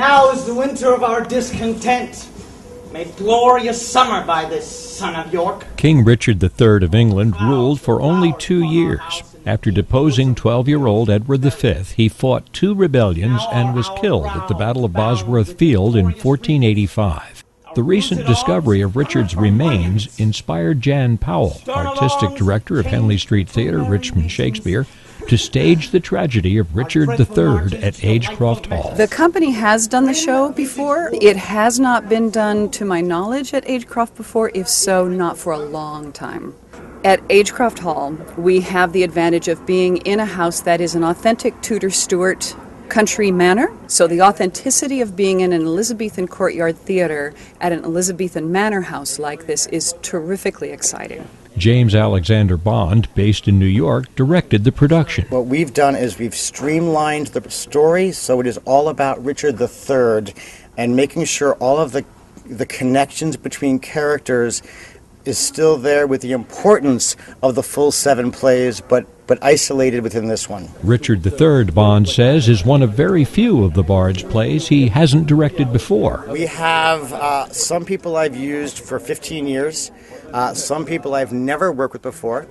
Now is the winter of our discontent. Made glorious summer by this son of York. King Richard III of England ruled for only 2 years. After deposing 12-year-old Edward V, he fought 2 rebellions and was killed at the Battle of Bosworth Field in 1485. The recent discovery of Richard's remains inspired Jan Powell, artistic director of Henley Street Theatre, Richmond Shakespeare, to stage the tragedy of Richard III at Agecroft Hall. The company has done the show before. It has not been done, to my knowledge, at Agecroft before, if so, not for a long time. At Agecroft Hall, we have the advantage of being in a house that is an authentic Tudor-Stuart country manor. So the authenticity of being in an Elizabethan courtyard theater at an Elizabethan manor house like this is terrifically exciting. James Alexander Bond, based in New York, directed the production. What we've done is we've streamlined the story so it is all about Richard III and making sure all of the connections between characters is still there with the importance of the full 7 plays, but isolated within this one. Richard III, Bond says, is one of very few of the Bard's plays he hasn't directed before. We have some people I've used for 15 years, some people I've never worked with before.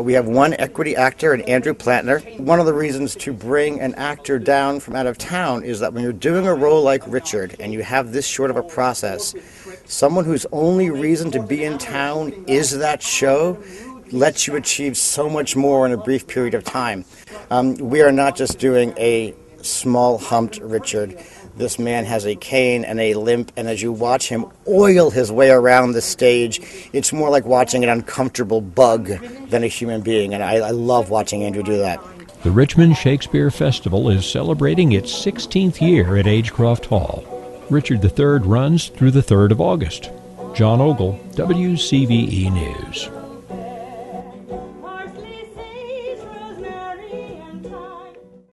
We have one equity actor, and Andrew Plantner. One of the reasons to bring an actor down from out of town is that when you're doing a role like Richard and you have this short of a process, someone whose only reason to be in town is that show lets you achieve so much more in a brief period of time. We are not just doing a small humped Richard. This man has a cane and a limp, and as you watch him oil his way around the stage, it's more like watching an uncomfortable bug than a human being, and I love watching Andrew do that. The Richmond Shakespeare Festival is celebrating its 16th year at Agecroft Hall. Richard III runs through the 3rd of August. John Ogle, WCVE News.